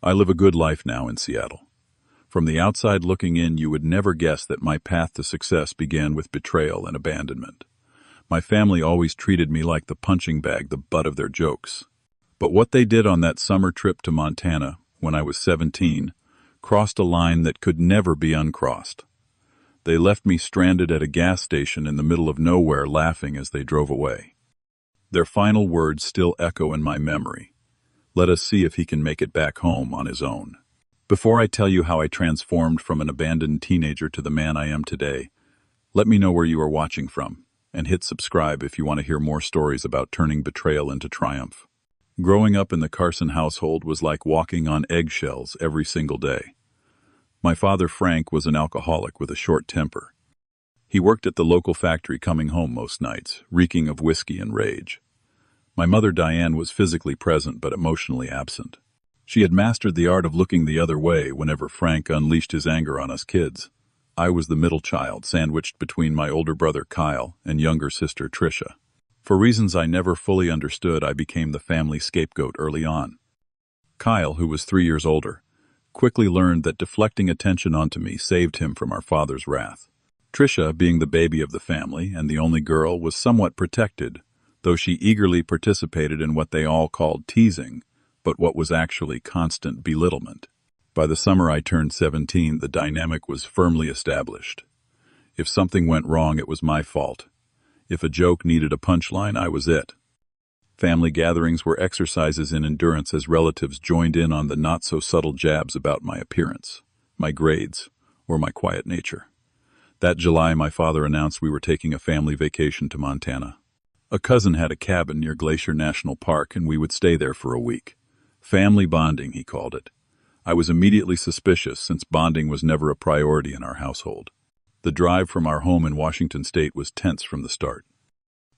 I live a good life now in Seattle. From the outside looking in, you would never guess that my path to success began with betrayal and abandonment. My family always treated me like the punching bag, the butt of their jokes. But what they did on that summer trip to Montana, when I was 17, crossed a line that could never be uncrossed. They left me stranded at a gas station in the middle of nowhere, laughing as they drove away. Their final words still echo in my memory. Let us see if he can make it back home on his own. Before I tell you how I transformed from an abandoned teenager to the man I am today, let me know where you are watching from, and hit subscribe if you want to hear more stories about turning betrayal into triumph. Growing up in the Carson household was like walking on eggshells every single day. My father, Frank, was an alcoholic with a short temper. He worked at the local factory, coming home most nights, reeking of whiskey and rage. My mother, Diane, was physically present but emotionally absent. She had mastered the art of looking the other way whenever Frank unleashed his anger on us kids. I was the middle child, sandwiched between my older brother, Kyle, and younger sister, Tricia. For reasons I never fully understood, I became the family scapegoat early on. Kyle, who was 3 years older, quickly learned that deflecting attention onto me saved him from our father's wrath. Tricia, being the baby of the family and the only girl, was somewhat protected, though she eagerly participated in what they all called teasing, but what was actually constant belittlement. By the summer I turned 17, the dynamic was firmly established. If something went wrong, it was my fault. If a joke needed a punchline, I was it. Family gatherings were exercises in endurance as relatives joined in on the not-so-subtle jabs about my appearance, my grades, or my quiet nature. That July, my father announced we were taking a family vacation to Montana. A cousin had a cabin near Glacier National Park, and we would stay there for a week. Family bonding, he called it. I was immediately suspicious, since bonding was never a priority in our household. The drive from our home in Washington State was tense from the start.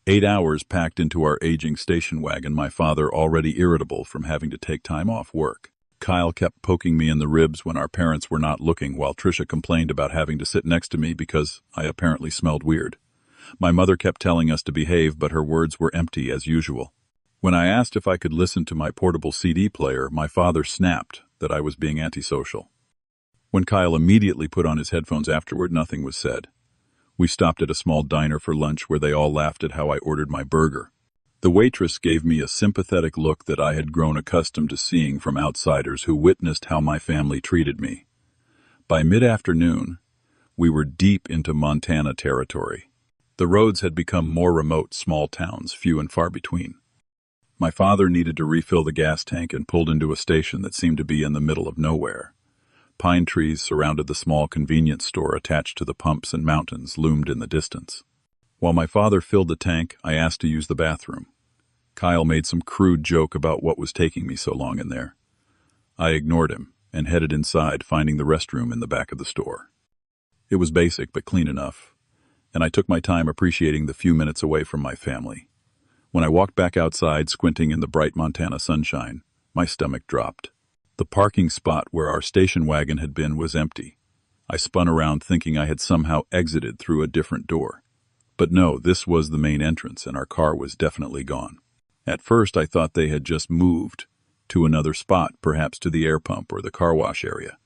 8 hours packed into our aging station wagon, my father already irritable from having to take time off work. Kyle kept poking me in the ribs when our parents were not looking, while Tricia complained about having to sit next to me because I apparently smelled weird. My mother kept telling us to behave, but her words were empty as usual. When I asked if I could listen to my portable CD player, my father snapped that I was being antisocial. When Kyle immediately put on his headphones afterward, nothing was said. We stopped at a small diner for lunch where they all laughed at how I ordered my burger. The waitress gave me a sympathetic look that I had grown accustomed to seeing from outsiders who witnessed how my family treated me. By mid-afternoon, we were deep into Montana territory. The roads had become more remote, small towns, few and far between. My father needed to refill the gas tank and pulled into a station that seemed to be in the middle of nowhere. Pine trees surrounded the small convenience store attached to the pumps, and mountains loomed in the distance. While my father filled the tank, I asked to use the bathroom. Kyle made some crude joke about what was taking me so long in there. I ignored him and headed inside, finding the restroom in the back of the store. It was basic but clean enough, and I took my time appreciating the few minutes away from my family. When I walked back outside, squinting in the bright Montana sunshine, my stomach dropped. The parking spot where our station wagon had been was empty. I spun around thinking I had somehow exited through a different door. But no, this was the main entrance, and our car was definitely gone. At first I thought they had just moved to another spot, perhaps to the air pump or the car wash area.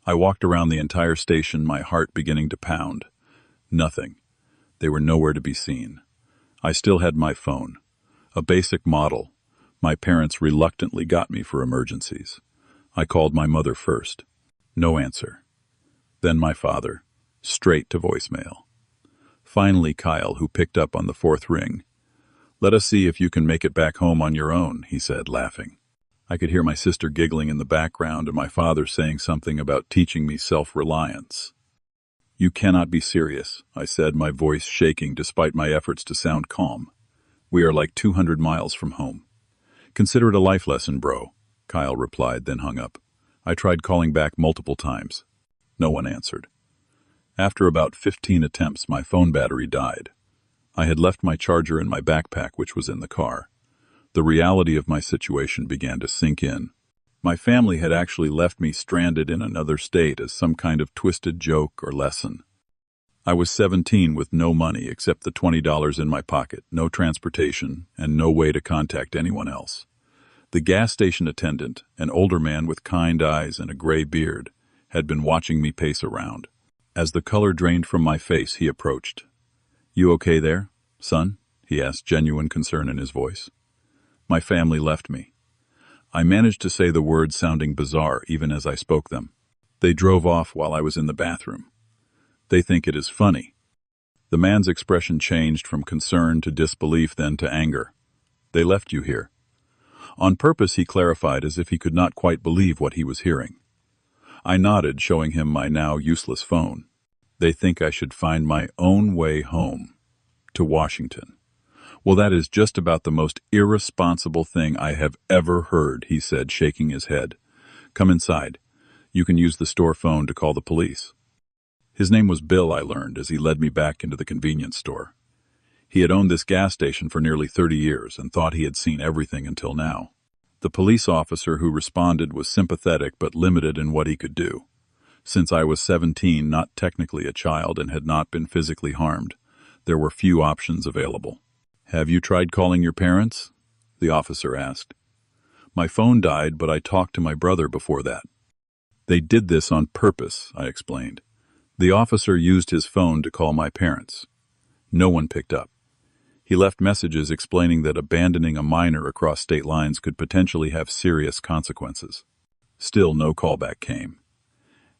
I walked around the entire station, my heart beginning to pound. Nothing. They were nowhere to be seen. I still had my phone, a basic model my parents reluctantly got me for emergencies. I called my mother first. No answer. Then my father, straight to voicemail. Finally, Kyle, who picked up on the fourth ring. Let us see if you can make it back home on your own, he said, laughing. I could hear my sister giggling in the background and my father saying something about teaching me self-reliance. You cannot be serious, I said, my voice shaking despite my efforts to sound calm. We are like 200 miles from home. Consider it a life lesson, bro, Kyle replied, then hung up. I tried calling back multiple times. No one answered. After about 15 attempts, my phone battery died. I had left my charger in my backpack, which was in the car. The reality of my situation began to sink in. My family had actually left me stranded in another state as some kind of twisted joke or lesson. I was 17 with no money except the $20 in my pocket, no transportation, and no way to contact anyone else. The gas station attendant, an older man with kind eyes and a gray beard, had been watching me pace around. As the color drained from my face, he approached. "You okay there, son?" he asked, genuine concern in his voice. "My family left me." I managed to say the words sounding bizarre even as I spoke them. "They drove off while I was in the bathroom. They think it is funny." The man's expression changed from concern to disbelief, then to anger. "They left you here." On purpose, he clarified, as if he could not quite believe what he was hearing. I nodded, showing him my now useless phone. "They think I should find my own way home. To Washington." "Well, that is just about the most irresponsible thing I have ever heard," he said, shaking his head. "Come inside. You can use the store phone to call the police." His name was Bill, I learned, as he led me back into the convenience store. He had owned this gas station for nearly 30 years and thought he had seen everything until now. The police officer who responded was sympathetic but limited in what he could do. Since I was 17, not technically a child, and had not been physically harmed, there were few options available. "Have you tried calling your parents?" the officer asked. "My phone died, but I talked to my brother before that." "They did this on purpose," I explained. "The officer used his phone to call my parents. No one picked up. He left messages explaining that abandoning a minor across state lines could potentially have serious consequences. Still, no callback came.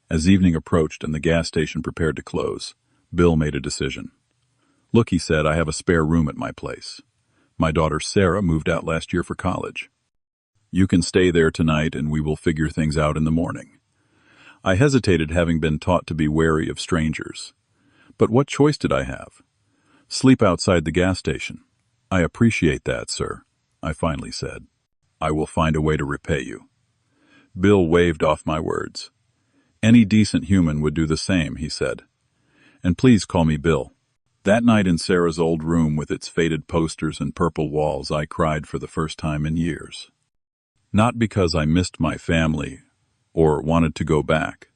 As evening approached and the gas station prepared to close, Bill made a decision. "Look," he said, "I have a spare room at my place. My daughter Sarah moved out last year for college. You can stay there tonight and we will figure things out in the morning." I hesitated, having been taught to be wary of strangers. But what choice did I have? "Sleep outside the gas station." "I appreciate that, sir," I finally said. "I will find a way to repay you." Bill waved off my words. "Any decent human would do the same," he said. "And please call me Bill." That night in Sarah's old room with its faded posters and purple walls, I cried for the first time in years. Not because I missed my family or wanted to go back,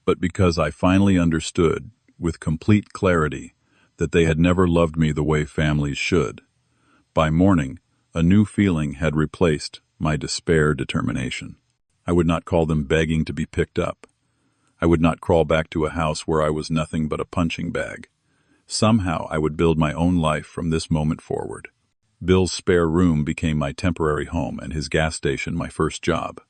but because I finally understood, with complete clarity, that they had never loved me the way families should. By morning, a new feeling had replaced my despair determination. I would not call them begging to be picked up. I would not crawl back to a house where I was nothing but a punching bag. Somehow I would build my own life from this moment forward. Bill's spare room became my temporary home and his gas station my first job.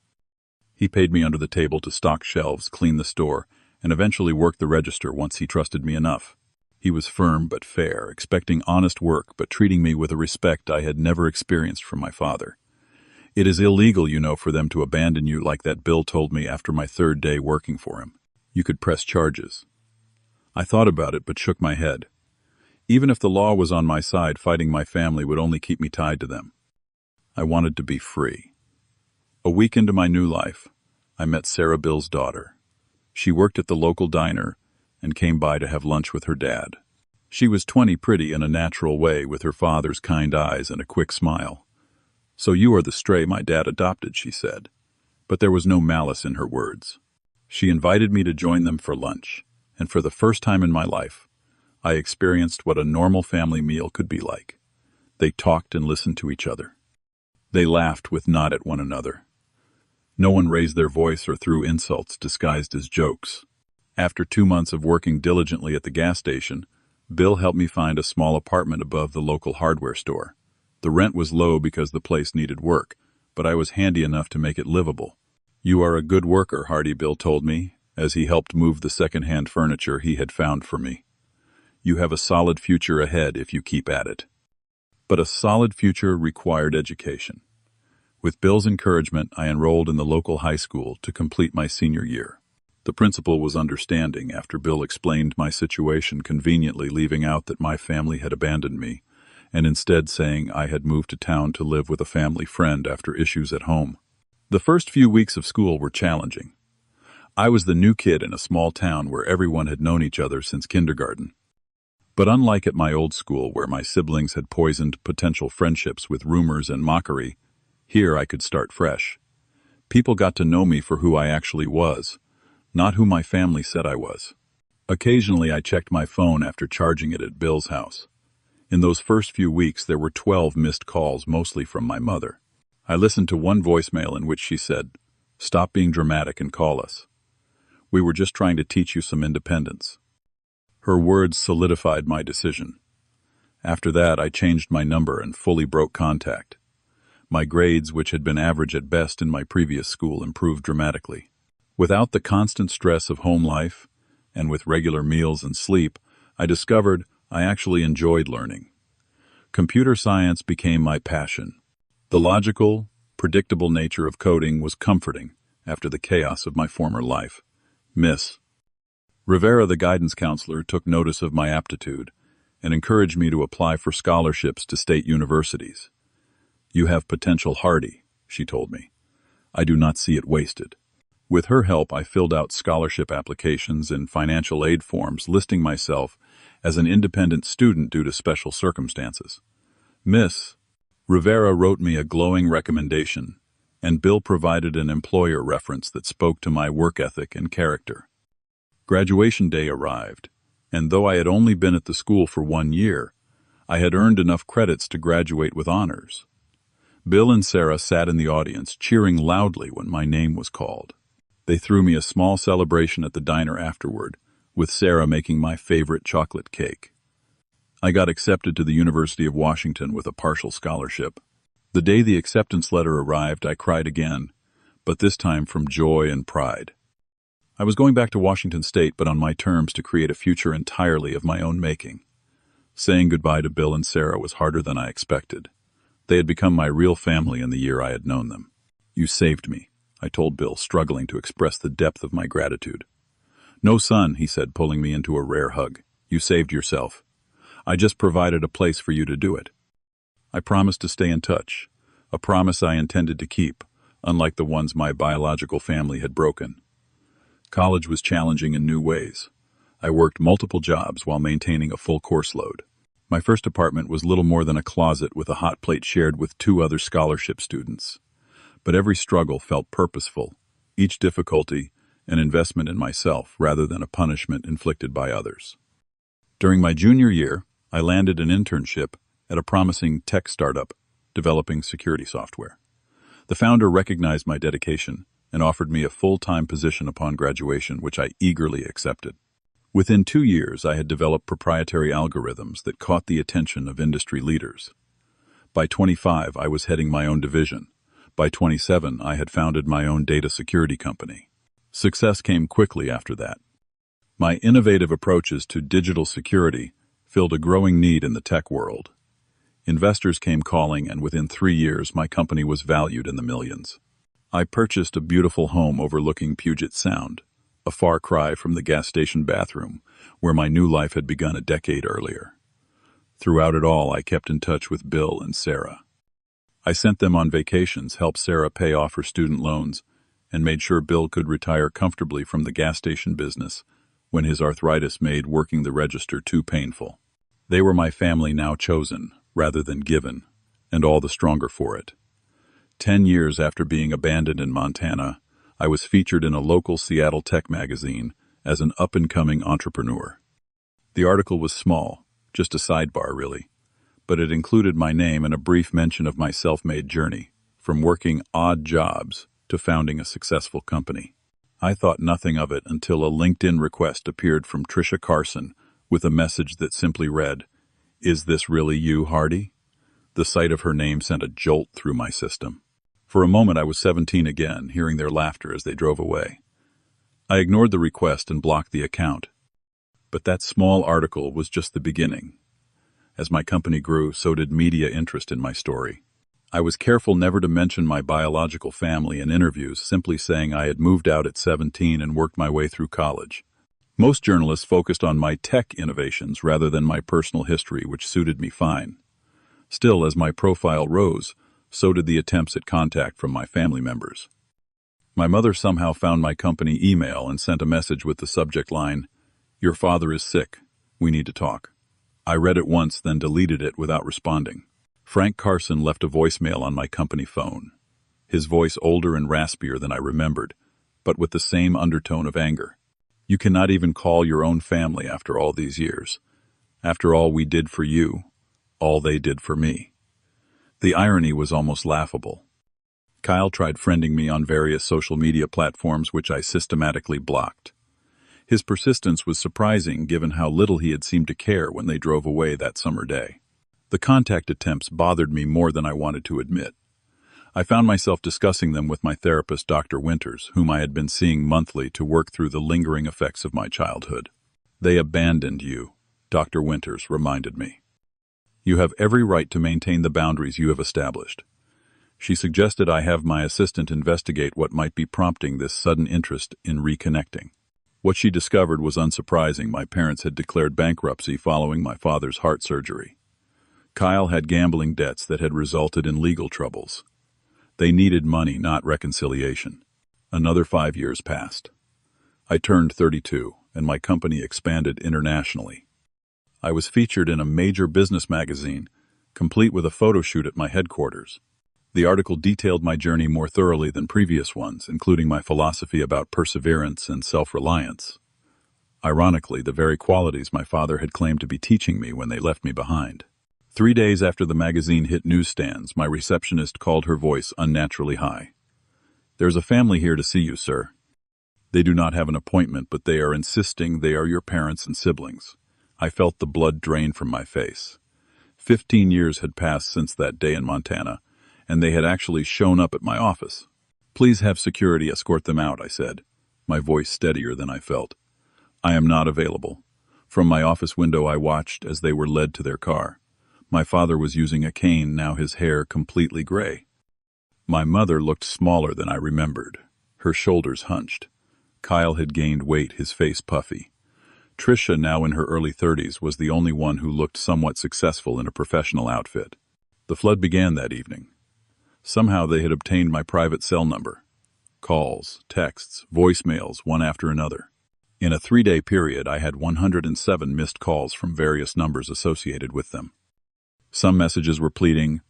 He paid me under the table to stock shelves, clean the store, and eventually work the register once he trusted me enough. He was firm but fair, expecting honest work but treating me with a respect I had never experienced from my father. "It is illegal, you know, for them to abandon you like that," Bill told me after my third day working for him. "You could press charges." I thought about it but shook my head. Even if the law was on my side, fighting my family would only keep me tied to them. I wanted to be free. A week into my new life, I met Sarah, Bill's daughter. She worked at the local diner and came by to have lunch with her dad. She was 20, pretty in a natural way, with her father's kind eyes and a quick smile. "So you are the stray my dad adopted," she said. But there was no malice in her words. She invited me to join them for lunch, and for the first time in my life, I experienced what a normal family meal could be like. They talked and listened to each other. They laughed with nod at one another. No one raised their voice or threw insults disguised as jokes. After 2 months of working diligently at the gas station, Bill helped me find a small apartment above the local hardware store. The rent was low because the place needed work, but I was handy enough to make it livable. "You are a good worker, Hardy," Bill told me, as he helped move the second-hand furniture he had found for me. "You have a solid future ahead if you keep at it." But a solid future required education. With Bill's encouragement, I enrolled in the local high school to complete my senior year. The principal was understanding after Bill explained my situation, conveniently leaving out that my family had abandoned me, and instead saying I had moved to town to live with a family friend after issues at home. The first few weeks of school were challenging. I was the new kid in a small town where everyone had known each other since kindergarten. But unlike at my old school, where my siblings had poisoned potential friendships with rumors and mockery, here I could start fresh. People got to know me for who I actually was, not who my family said I was. Occasionally I checked my phone after charging it at Bill's house. In those first few weeks there were 12 missed calls, mostly from my mother. I listened to one voicemail in which she said, "Stop being dramatic and call us. We were just trying to teach you some independence." Her words solidified my decision. After that, I changed my number and fully broke contact. My grades, which had been average at best in my previous school, improved dramatically. Without the constant stress of home life, and with regular meals and sleep, I discovered I actually enjoyed learning. Computer science became my passion. The logical, predictable nature of coding was comforting after the chaos of my former life. Miss Rivera, the guidance counselor, took notice of my aptitude and encouraged me to apply for scholarships to state universities. "You have potential, Hardy," she told me. "I do not see it wasted." With her help, I filled out scholarship applications and financial aid forms listing myself as an independent student due to special circumstances. Miss Rivera wrote me a glowing recommendation, and Bill provided an employer reference that spoke to my work ethic and character. Graduation day arrived, and though I had only been at the school for 1 year, I had earned enough credits to graduate with honors. Bill and Sarah sat in the audience, cheering loudly when my name was called. They threw me a small celebration at the diner afterward, with Sarah making my favorite chocolate cake. I got accepted to the University of Washington with a partial scholarship. The day the acceptance letter arrived, I cried again, but this time from joy and pride. I was going back to Washington State, but on my terms, to create a future entirely of my own making. Saying goodbye to Bill and Sarah was harder than I expected. They had become my real family in the year I had known them. "You saved me," I told Bill, struggling to express the depth of my gratitude. "No, son," he said, pulling me into a rare hug. "You saved yourself. I just provided a place for you to do it." I promised to stay in touch, a promise I intended to keep, unlike the ones my biological family had broken. College was challenging in new ways. I worked multiple jobs while maintaining a full course load. My first apartment was little more than a closet with a hot plate shared with 2 other scholarship students. But every struggle felt purposeful, each difficulty an investment in myself rather than a punishment inflicted by others. During my junior year, I landed an internship at a promising tech startup developing security software. The founder recognized my dedication and offered me a full-time position upon graduation, which I eagerly accepted. Within 2 years, I had developed proprietary algorithms that caught the attention of industry leaders. By 25, I was heading my own division. By 27, I had founded my own data security company. Success came quickly after that. My innovative approaches to digital security filled a growing need in the tech world. Investors came calling, and within 3 years, my company was valued in the millions. I purchased a beautiful home overlooking Puget Sound, a far cry from the gas station bathroom, where my new life had begun a decade earlier. Throughout it all, I kept in touch with Bill and Sarah. I sent them on vacations, helped Sarah pay off her student loans, and made sure Bill could retire comfortably from the gas station business when his arthritis made working the register too painful. They were my family now chosen, rather than given, and all the stronger for it. 10 years after being abandoned in Montana, I was featured in a local Seattle tech magazine as an up-and-coming entrepreneur. The article was small, just a sidebar really, but it included my name and a brief mention of my self-made journey, from working odd jobs to founding a successful company. I thought nothing of it until a LinkedIn request appeared from Tricia Carson with a message that simply read, "Is this really you, Hardy?" The sight of her name sent a jolt through my system. For a moment I was 17 again, hearing their laughter as they drove away. I ignored the request and blocked the account. But that small article was just the beginning. As my company grew, so did media interest in my story. I was careful never to mention my biological family in interviews, simply saying I had moved out at 17 and worked my way through college. Most journalists focused on my tech innovations rather than my personal history, which suited me fine. Still, as my profile rose, so did the attempts at contact from my family members. My mother somehow found my company email and sent a message with the subject line, "Your father is sick. We need to talk." I read it once, then deleted it without responding. Frank Carson left a voicemail on my company phone, his voice older and raspier than I remembered, but with the same undertone of anger. "You cannot even call your own family after all these years. After all we did for you, all they did for me." The irony was almost laughable. Kyle tried friending me on various social media platforms which I systematically blocked. His persistence was surprising given how little he had seemed to care when they drove away that summer day. The contact attempts bothered me more than I wanted to admit. I found myself discussing them with my therapist, Dr. Winters, whom I had been seeing monthly to work through the lingering effects of my childhood. "They abandoned you," Dr. Winters reminded me. "You have every right to maintain the boundaries you have established." She suggested I have my assistant investigate what might be prompting this sudden interest in reconnecting. What she discovered was unsurprising. My parents had declared bankruptcy following my father's heart surgery. Kyle had gambling debts that had resulted in legal troubles. They needed money, not reconciliation. Another 5 years passed. I turned 32, and my company expanded internationally. I was featured in a major business magazine, complete with a photo shoot at my headquarters. The article detailed my journey more thoroughly than previous ones, including my philosophy about perseverance and self-reliance. Ironically, the very qualities my father had claimed to be teaching me when they left me behind. 3 days after the magazine hit newsstands, my receptionist called, her voice unnaturally high. "There's a family here to see you, sir. They do not have an appointment, but they are insisting they are your parents and siblings." I felt the blood drain from my face. 15 years had passed since that day in Montana, and they had actually shown up at my office. "Please have security escort them out," I said, my voice steadier than I felt. "I am not available." From my office window I watched as they were led to their car. My father was using a cane, now his hair completely gray. My mother looked smaller than I remembered, her shoulders hunched. Kyle had gained weight, his face puffy. Tricia, now in her early 30s, was the only one who looked somewhat successful in a professional outfit. The flood began that evening. Somehow they had obtained my private cell number. Calls, texts, voicemails, one after another. In a 3-day period, I had 107 missed calls from various numbers associated with them. Some messages were pleading,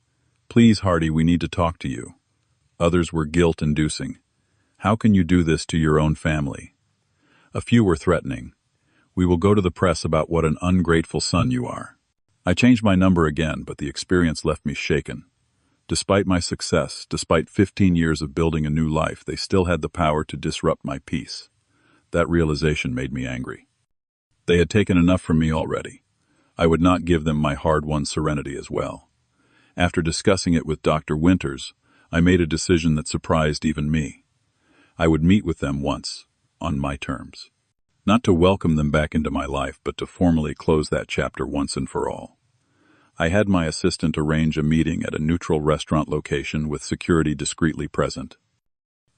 "Please, Hardy, we need to talk to you." Others were guilt-inducing. "How can you do this to your own family?" A few were threatening. "We will go to the press about what an ungrateful son you are." I changed my number again, but the experience left me shaken. Despite my success, despite 15 years of building a new life, they still had the power to disrupt my peace. That realization made me angry. They had taken enough from me already. I would not give them my hard-won serenity as well. After discussing it with Dr. Winters, I made a decision that surprised even me. I would meet with them once, on my terms. Not to welcome them back into my life, but to formally close that chapter once and for all. I had my assistant arrange a meeting at a neutral restaurant location with security discreetly present.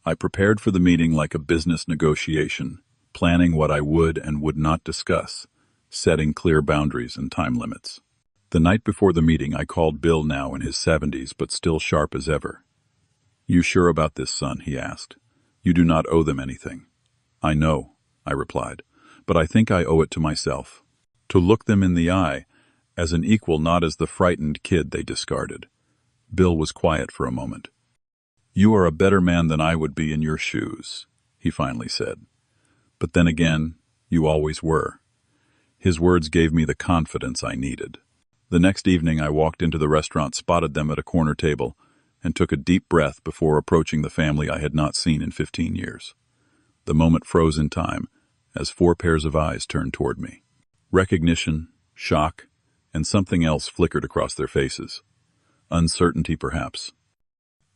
I prepared for the meeting like a business negotiation, planning what I would and would not discuss, setting clear boundaries and time limits. The night before the meeting, I called Bill, now in his 70s, but still sharp as ever. "You sure about this, son?" he asked. "You do not owe them anything." "I know," I replied, "but I think I owe it to myself. To look them in the eye, as an equal, not as the frightened kid they discarded." Bill was quiet for a moment. "You are a better man than I would be in your shoes," he finally said. "But then again, you always were." His words gave me the confidence I needed. The next evening I walked into the restaurant, spotted them at a corner table, and took a deep breath before approaching the family I had not seen in 15 years. The moment froze in time as 4 pairs of eyes turned toward me. Recognition, shock, and something else flickered across their faces. Uncertainty, perhaps.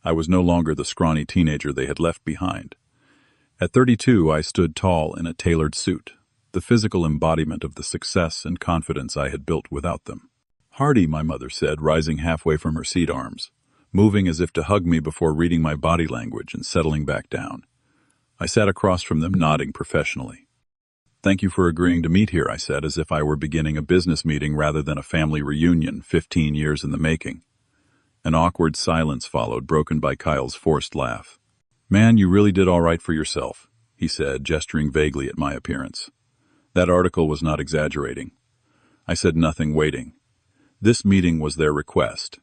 I was no longer the scrawny teenager they had left behind. At 32, I stood tall in a tailored suit, the physical embodiment of the success and confidence I had built without them. "Hardy," my mother said, rising halfway from her seat arms, moving as if to hug me before reading my body language and settling back down. I sat across from them, nodding professionally. "Thank you for agreeing to meet here," I said, as if I were beginning a business meeting rather than a family reunion 15 years in the making. An awkward silence followed, broken by Kyle's forced laugh. "Man, you really did all right for yourself," he said, gesturing vaguely at my appearance. That article was not exaggerating. I said nothing, waiting. This meeting was their request.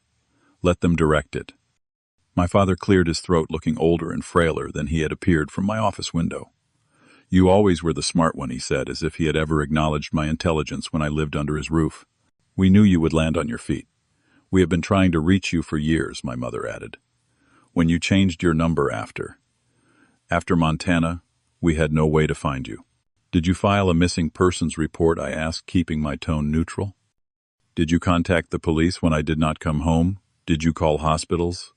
Let them direct it. My father cleared his throat, looking older and frailer than he had appeared from my office window. "You always were the smart one," he said, as if he had ever acknowledged my intelligence when I lived under his roof. "We knew you would land on your feet. We have been trying to reach you for years," my mother added. When you changed your number after Montana, we had no way to find you. Did you file a missing persons report? I asked, keeping my tone neutral. Did you contact the police when I did not come home? Did you call hospitals?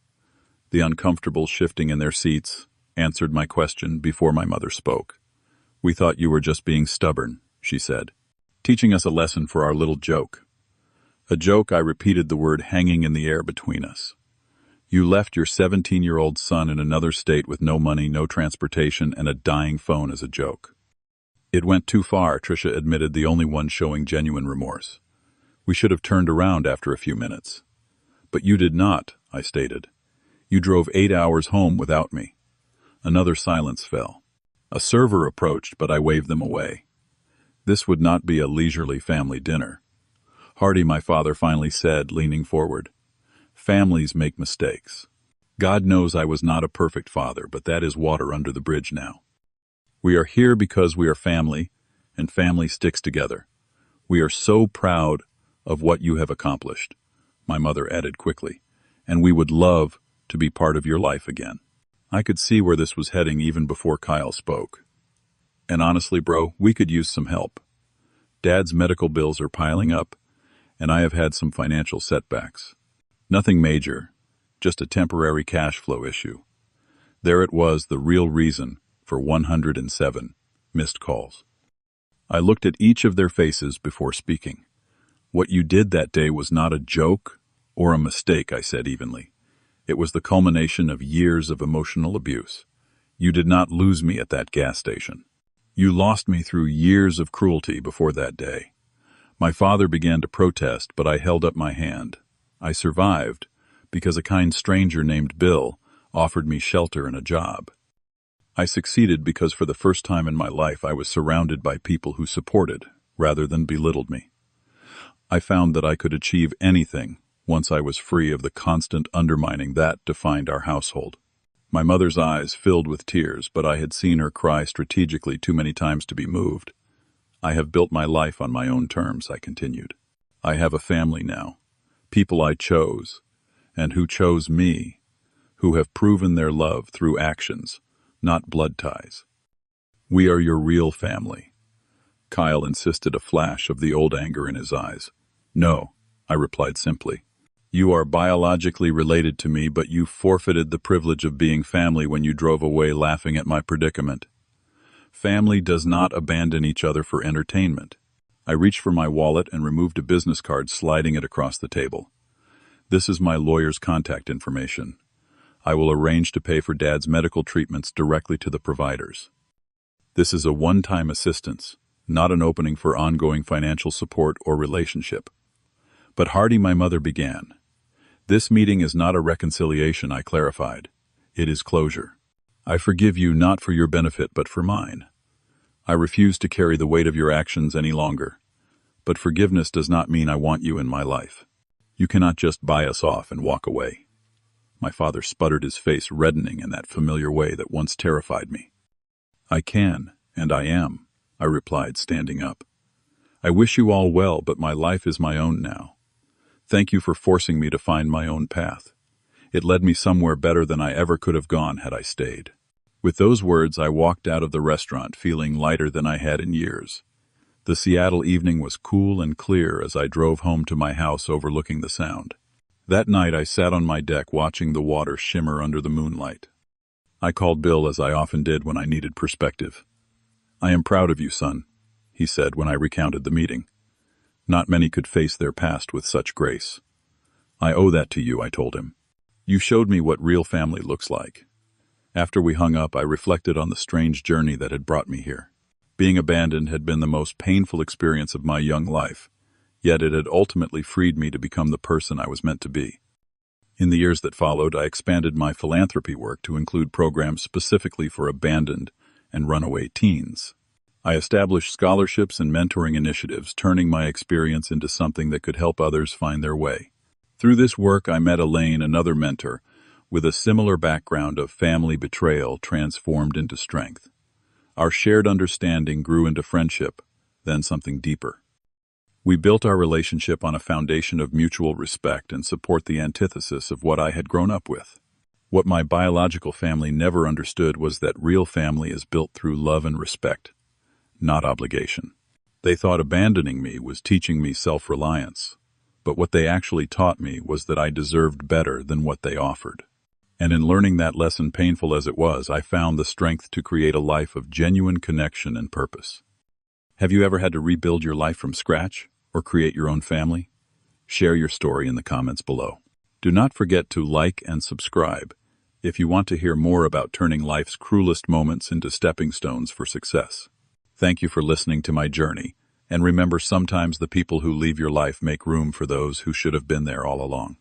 The uncomfortable shifting in their seats answered my question before my mother spoke. We thought you were just being stubborn, she said, teaching us a lesson for our little joke. A joke, I repeated the word, hanging in the air between us. You left your 17-year-old son in another state with no money, no transportation, and a dying phone as a joke. It went too far, Tricia admitted, the only one showing genuine remorse. We should have turned around after a few minutes. But you did not, I stated. You drove 8 hours home without me. Another silence fell. A server approached, but I waved them away. This would not be a leisurely family dinner. Hardy, my father finally said, leaning forward. Families make mistakes. God knows I was not a perfect father, but that is water under the bridge now. We are here because we are family, and family sticks together. We are so proud of what you have accomplished, my mother added quickly, and we would love to be part of your life again. I could see where this was heading even before Kyle spoke. And honestly, bro, we could use some help. Dad's medical bills are piling up, and I have had some financial setbacks. Nothing major, just a temporary cash flow issue. There it was, the real reason for 107 missed calls. I looked at each of their faces before speaking. What you did that day was not a joke or a mistake, I said evenly. It was the culmination of years of emotional abuse. You did not lose me at that gas station. You lost me through years of cruelty before that day. My father began to protest, but I held up my hand. I survived because a kind stranger named Bill offered me shelter and a job. I succeeded because for the first time in my life I was surrounded by people who supported rather than belittled me. I found that I could achieve anything once I was free of the constant undermining that defined our household. My mother's eyes filled with tears, but I had seen her cry strategically too many times to be moved. I have built my life on my own terms, I continued. I have a family now, people I chose, and who chose me, who have proven their love through actions, not blood ties. We are your real family. Kyle insisted, a flash of the old anger in his eyes. No, I replied simply. You are biologically related to me, but you forfeited the privilege of being family when you drove away laughing at my predicament. Family does not abandon each other for entertainment. I reached for my wallet and removed a business card, sliding it across the table. This is my lawyer's contact information. I will arrange to pay for Dad's medical treatments directly to the providers. This is a one-time assistance, not an opening for ongoing financial support or relationship. But Hardy, my mother began. This meeting is not a reconciliation, I clarified. It is closure. I forgive you not for your benefit, but for mine. I refuse to carry the weight of your actions any longer. But forgiveness does not mean I want you in my life. You cannot just buy us off and walk away. My father sputtered, his face reddening in that familiar way that once terrified me. I can, and I am, I replied, standing up. I wish you all well, but my life is my own now. Thank you for forcing me to find my own path. It led me somewhere better than I ever could have gone had I stayed. With those words, I walked out of the restaurant feeling lighter than I had in years. The Seattle evening was cool and clear as I drove home to my house overlooking the Sound. That night, I sat on my deck watching the water shimmer under the moonlight. I called Bill, as I often did when I needed perspective. I am proud of you, son, he said when I recounted the meeting. Not many could face their past with such grace. I owe that to you, I told him. You showed me what real family looks like. After we hung up, I reflected on the strange journey that had brought me here. Being abandoned had been the most painful experience of my young life, yet it had ultimately freed me to become the person I was meant to be. In the years that followed, I expanded my philanthropy work to include programs specifically for abandoned and runaway teens. I established scholarships and mentoring initiatives, turning my experience into something that could help others find their way. Through this work, I met Elaine, another mentor, with a similar background of family betrayal transformed into strength. Our shared understanding grew into friendship, then something deeper. We built our relationship on a foundation of mutual respect and support, the antithesis of what I had grown up with. What my biological family never understood was that real family is built through love and respect, not obligation. They thought abandoning me was teaching me self-reliance, but what they actually taught me was that I deserved better than what they offered. And in learning that lesson, painful as it was, I found the strength to create a life of genuine connection and purpose. Have you ever had to rebuild your life from scratch or create your own family? Share your story in the comments below. Do not forget to like and subscribe if you want to hear more about turning life's cruelest moments into stepping stones for success. Thank you for listening to my journey, and remember, sometimes the people who leave your life make room for those who should have been there all along.